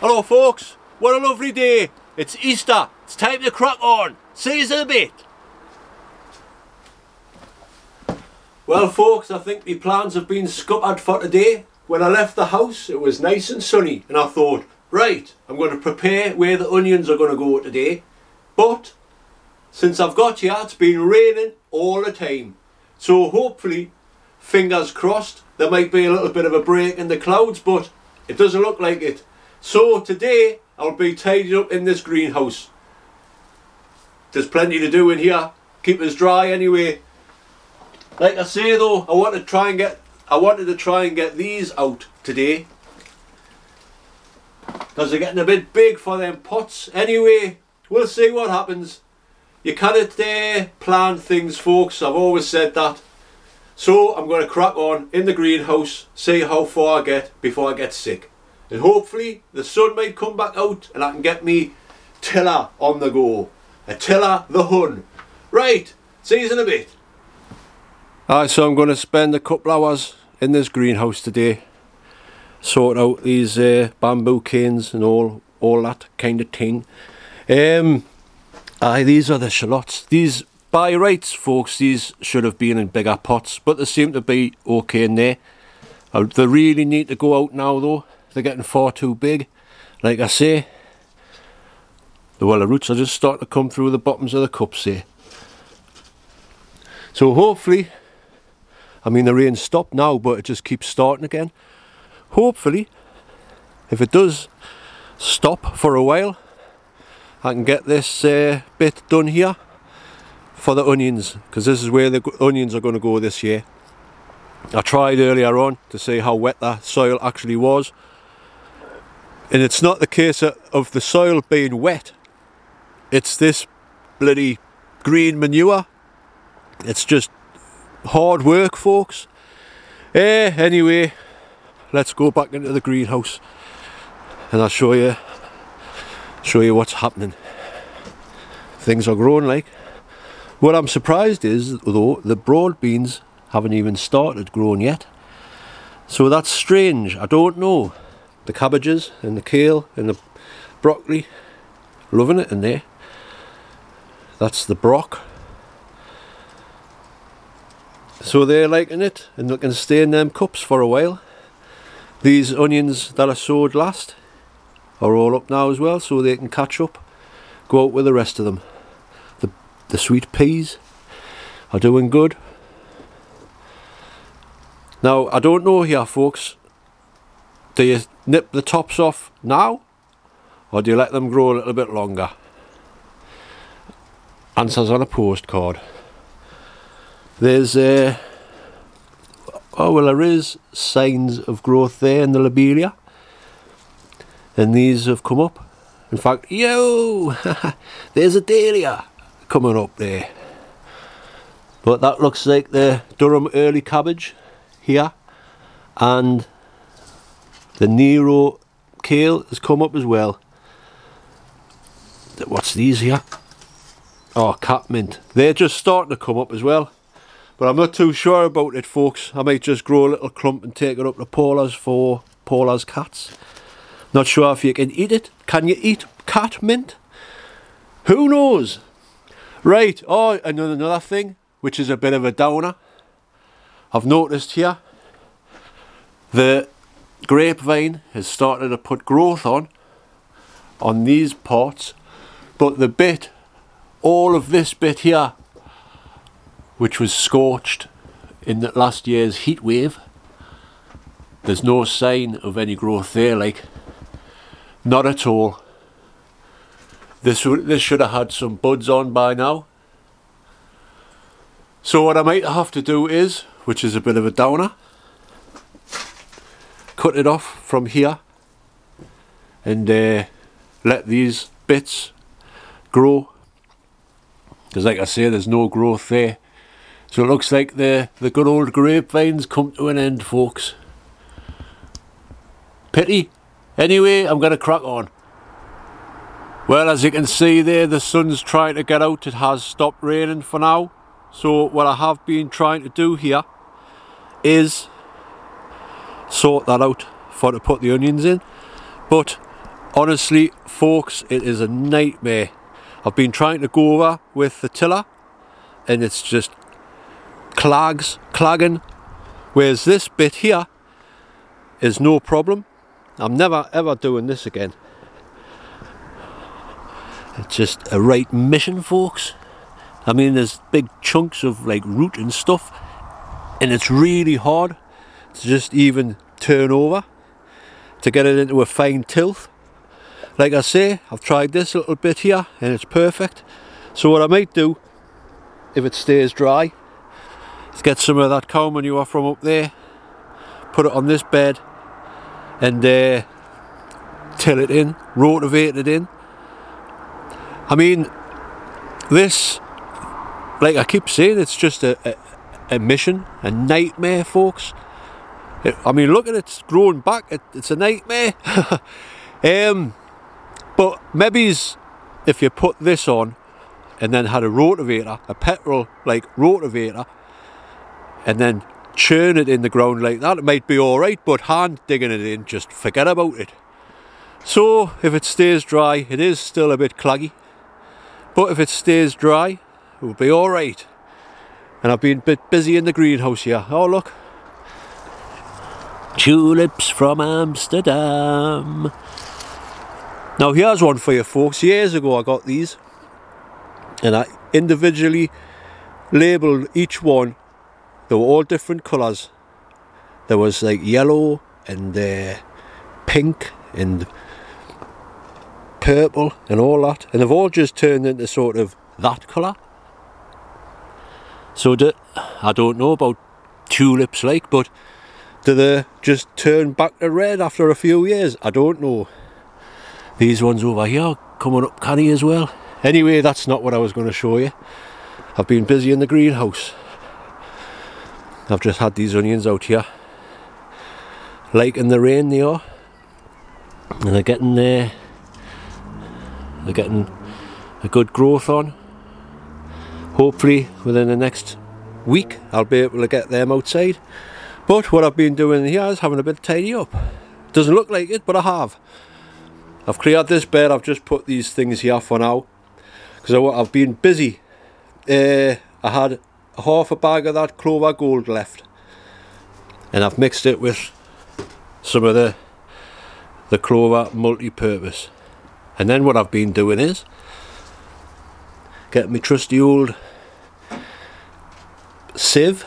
Hello folks, what a lovely day. It's Easter, it's time to crack on. See you in a bit. Well folks, I think the plans have been scuppered for today. When I left the house it was nice and sunny and I thought, right, I'm going to prepare where the onions are going to go today. But since I've got here it's been raining all the time. So hopefully, fingers crossed, there might be a little bit of a break in the clouds, but it doesn't look like it. So today I'll be tidying up in this greenhouse. There's plenty to do in here. Keep us dry anyway. Like I say though, I wanted to try and get these out today, because they're getting a bit big for them pots. Anyway, we'll see what happens. You can't plan things, folks. I've always said that. So I'm going to crack on in the greenhouse, see how far I get before I get sick. And hopefully the sun might come back out and I can get me tiller on the go. A tiller the Hun. Right, see you in a bit. Alright, so I'm going to spend a couple hours in this greenhouse today. Sort out these bamboo canes and all that kind of thing. These are the shallots. These, by rights folks, these should have been in bigger pots, but they seem to be okay in there. They really need to go out now though. They're getting far too big. Like I say, the roots are just starting to come through the bottoms of the cups here. So hopefully, I mean the rain stopped now, but it just keeps starting again. Hopefully, if it does stop for a while, I can get this bit done here for the onions, because this is where the onions are going to go this year. I tried earlier on to see how wet the soil actually was, and it's not the case of the soil being wet, it's this bloody green manure. It's just hard work, folks. Anyway, let's go back into the greenhouse and I'll show you what's happening. Things are growing like. What I'm surprised is though, the broad beans haven't even started growing yet. So that's strange. I don't know. The cabbages and the kale and the broccoli, loving it in there. That's the brock. So they're liking it and they can stay in them cups for a while. These onions that I sowed last are all up now as well, so they can catch up, go out with the rest of them. The sweet peas are doing good. Now I don't know here folks, do you nip the tops off now or do you let them grow a little bit longer? Answers on a postcard. There's oh well, there is signs of growth there in the lobelia, and these have come up. In fact, yo, there's a dahlia coming up there. But that looks like the Durham early cabbage here, and the Nero kale has come up as well. What's these here? Oh, catmint. They're just starting to come up as well. But I'm not too sure about it, folks. I might just grow a little clump and take it up to Paula's for Paula's cats. Not sure if you can eat it. Can you eat catmint? Who knows? Right, oh, another thing, which is a bit of a downer. I've noticed here, the grapevine has started to put growth on these parts, but the bit, all of this bit here, which was scorched in the last year's heat wave, there's no sign of any growth there, like, not at all. This should have had some buds on by now. So what I might have to do is, which is a bit of a downer, cut it off from here and let these bits grow, because like I say, there's no growth there. So it looks like the good old grapevines come to an end, folks. Pity. Anyway, I'm going to crack on. Well, as you can see there, the sun's trying to get out. It has stopped raining for now. So what I have been trying to do here is sort that out for to put the onions in. But Honestly folks, it is a nightmare. I've been trying to go over with the tiller and it's just clagging, whereas this bit here is no problem. I'm never ever doing this again. It's just a right mission folks. I mean, there's big chunks of like root and stuff and it's really hard to just even turn over to get it into a fine tilth. Like I say, I've tried this little bit here and it's perfect. So what I might do, if it stays dry, is get some of that cow manure from up there, put it on this bed and till it in, rotivate it in. I mean, this, like I keep saying, it's just a mission, a nightmare folks. I mean, look at it, it's growing back, it's a nightmare. But maybe if you put this on and then had a rotavator, a petrol like rotavator, and then churn it in the ground like that, it might be alright, but hand digging it in, just forget about it. So if it stays dry, it is still a bit claggy, but if it stays dry, it will be alright. And I've been a bit busy in the greenhouse here. Oh look, tulips from Amsterdam. Now here's one for you folks. Years ago I got these and I individually labelled each one. They were all different colours. There was like yellow and pink and purple and all that, and they've all just turned into sort of that colour. So I don't know about tulips like, but do they just turn back to red after a few years? I don't know. These ones over here coming up canny as well. Anyway, that's not what I was going to show you. I've been busy in the greenhouse. I've just had these onions out here, liking the rain they are, and they're getting a good growth on. Hopefully within the next week I'll be able to get them outside. But what I've been doing here is having a bit of tidy up. Doesn't look like it, but I have. I've cleared this bed. I've just put these things here for now because I've been busy. I had half a bag of that Clover Gold left and I've mixed it with some of the Clover multi-purpose. And then what I've been doing is getting my trusty old sieve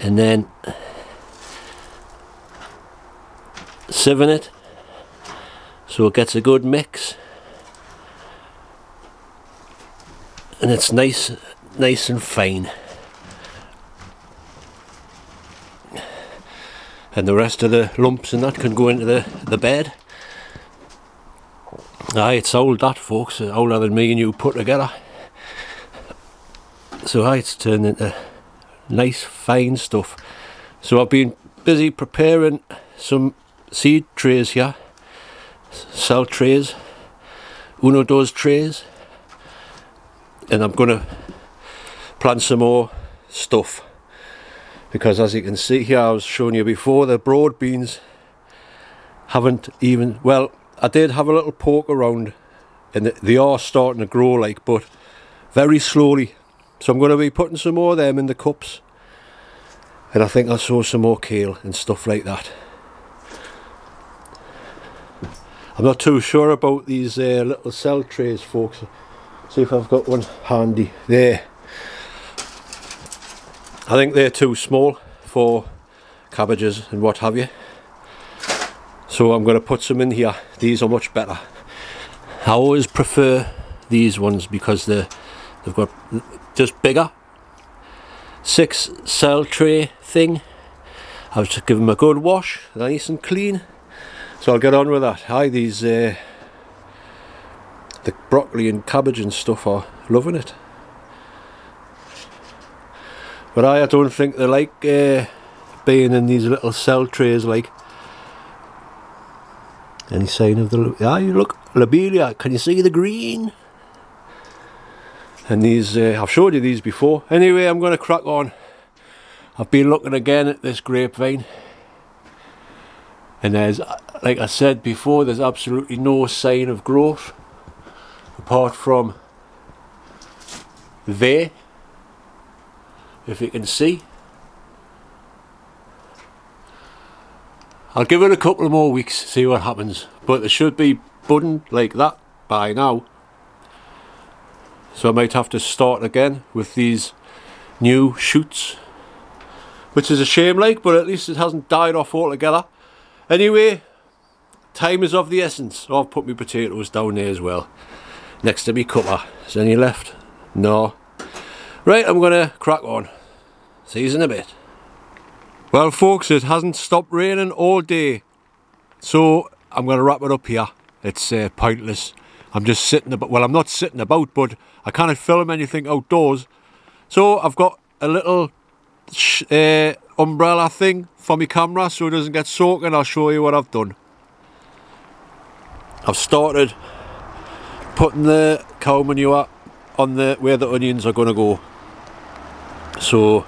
and then sieving it so it gets a good mix and it's nice and fine, and the rest of the lumps and that can go into the bed. Aye, it's old that folks, older than me and you put together. So aye, it's turned into nice fine stuff. So I've been busy preparing some seed trays here, cell trays, 1-2 trays, and I'm gonna plant some more stuff because as you can see here, I was showing you before, the broad beans haven't even, well, I did have a little poke around and they are starting to grow like, but very slowly. So I'm going to be putting some more of them in the cups, and I think I'll sow some more kale and stuff like that. I'm not too sure about these little cell trays folks. See if I've got one handy there. I think they're too small for cabbages and what have you. So I'm going to put some in here. These are much better. I always prefer these ones because they've got just bigger. 6 cell tray thing. I'll just give them a good wash, nice and clean. So I'll get on with that. Aye, these the broccoli and cabbage and stuff are loving it. But I don't think they like being in these little cell trays like. Any sign of the... Ah, you look, lobelia, can you see the green? And these, I've showed you these before. Anyway, I'm going to crack on. I've been looking again at this grapevine. And there's, like I said before, there's absolutely no sign of growth apart from there, if you can see. I'll give it a couple of more weeks, see what happens, but they should be budding like that by now. So I might have to start again with these new shoots, which is a shame like, but at least it hasn't died off altogether. Anyway, time is of the essence. Oh, I've put my potatoes down there as well, next to me cuppa. Is there any left? No. Right, I'm gonna crack on. See you in a bit. Well folks, it hasn't stopped raining all day, so I'm gonna wrap it up here. It's pointless. I'm just sitting about, well, I'm not sitting about, but I can't film anything outdoors. So I've got a little umbrella thing for my camera so it doesn't get soaking. I'll show you what I've done. I've started putting the cow manure on where the onions are going to go. So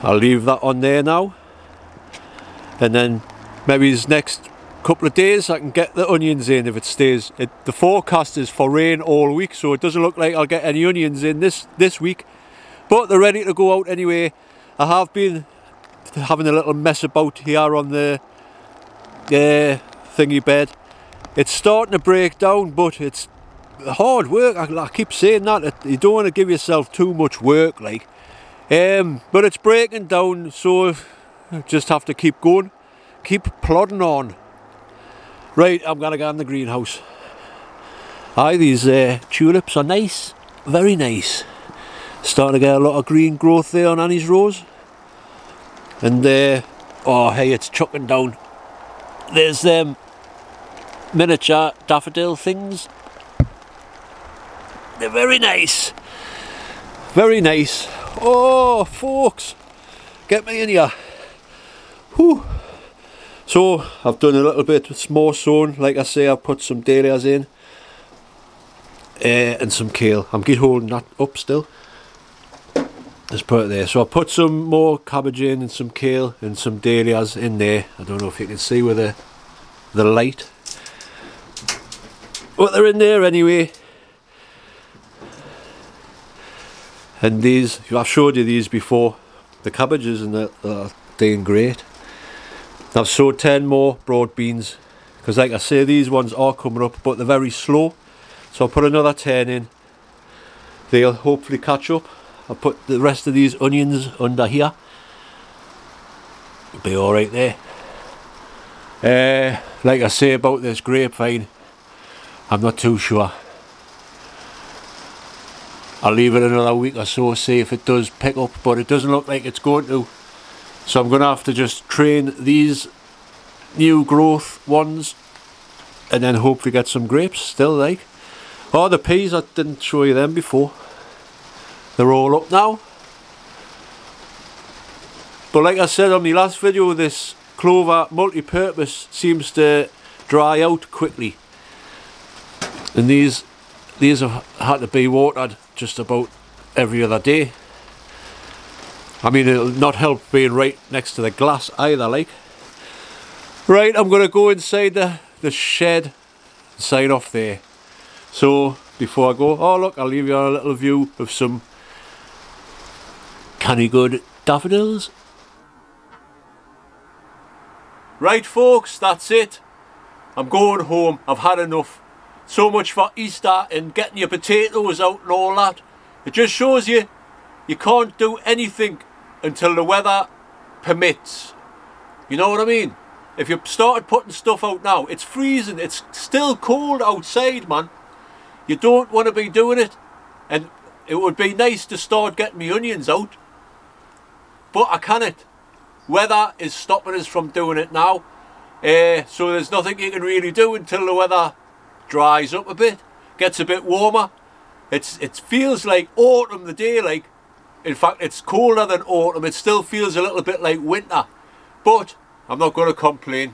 I'll leave that on there now. And then maybe this next couple of days I can get the onions in if it stays. The forecast is for rain all week, so it doesn't look like I'll get any onions in this week, but they're ready to go out anyway. I have been having a little mess about here on the thingy bed. It's starting to break down, but it's hard work. I keep saying that you don't want to give yourself too much work, like, but it's breaking down, so I just have to keep going, keep plodding on. Right, I'm gonna go in the greenhouse. Aye, these tulips are nice, very nice. Starting to get a lot of green growth there on Annie's rose. And oh hey, it's chucking down. There's miniature daffodil things. They're very nice. Very nice. Oh folks, get me in here. Whew. So I've done a little bit more sowing. Like I say, I've put some dahlias in and some kale. I'm holding that up still. Just put it there. So I put some more cabbage in and some kale and some dahlias in there. I don't know if you can see with the light, but they're in there anyway. And these, I've showed you these before. The cabbages and they're doing great. I've sowed 10 more broad beans because, like I say, these ones are coming up, but they're very slow. So I'll put another 10 in. They'll hopefully catch up. I'll put the rest of these onions under here. It'll be alright there. Like I say about this grapevine, I'm not too sure. I'll leave it another week or so, see if it does pick up, but it doesn't look like it's going to. So I'm going to have to just train these new growth ones and then hopefully get some grapes still, like. Oh, the peas, I didn't show you them before. They're all up now. But like I said on my last video, this clover multi-purpose seems to dry out quickly. And these have had to be watered just about every other day. I mean, it'll not help being right next to the glass either, like. Right, I'm going to go inside the shed and sign off there. So, before I go, oh look, I'll leave you a little view of some canny good daffodils. Right folks, that's it. I'm going home. I've had enough. So much for Easter and getting your potatoes out and all that. It just shows you can't do anything until the weather permits. You know what I mean? If you started putting stuff out now, it's freezing, it's still cold outside, man. You don't want to be doing it. And it would be nice to start getting my onions out, but I can't. Weather is stopping us from doing it now. So there's nothing you can really do until the weather dries up a bit, gets a bit warmer. It feels like autumn the day, like. In fact, it's colder than autumn. It still feels a little bit like winter. But I'm not going to complain.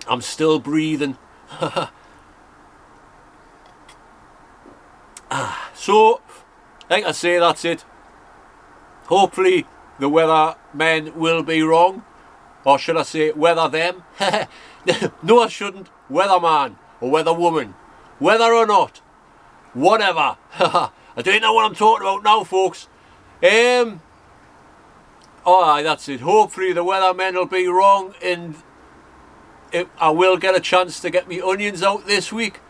I'm still breathing. So, like I say, that's it. Hopefully the weather men will be wrong. or should I say weather them? No, I shouldn't. Weatherman or weatherwoman, whether or not, whatever. I don't know what I'm talking about now, folks. Alright, that's it. Hopefully the weathermen will be wrong and I will get a chance to get me onions out this week.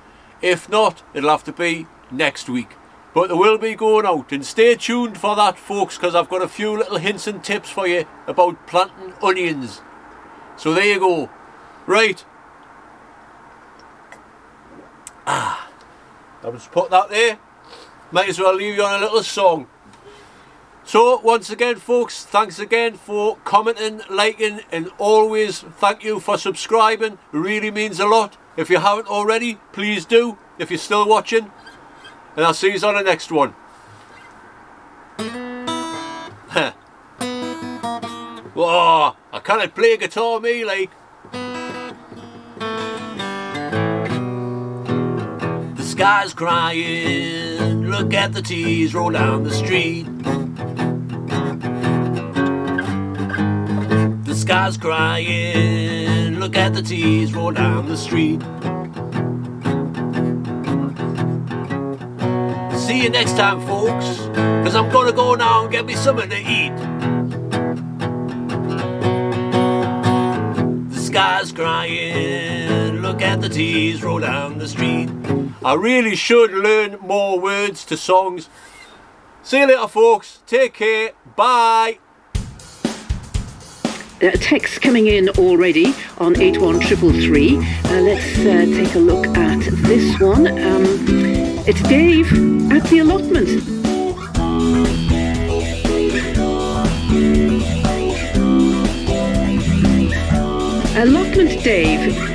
If not, it'll have to be next week. But they will be going out, and stay tuned for that, folks, because I've got a few little hints and tips for you about planting onions. So there you go. Right. I'll just put that there. Might as well leave you on a little song. So once again, folks, thanks again for commenting, liking, and always thank you for subscribing. It really means a lot. If you haven't already, please do, if you're still watching. And I'll see you on the next one. Whoa, I can't play guitar, me, like. The sky's crying, look at the tears roll down the street. The sky's crying, look at the tears roll down the street. See you next time, folks, cause I'm gonna go now and get me something to eat. The sky's crying, look at the tears roll down the street. I really should learn more words to songs. See you later, folks. Take care. Bye. Text coming in already on 81333. Let's take a look at this one. It's Dave at the allotment. Allotment Dave.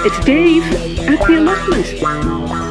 It's Dave at the allotment.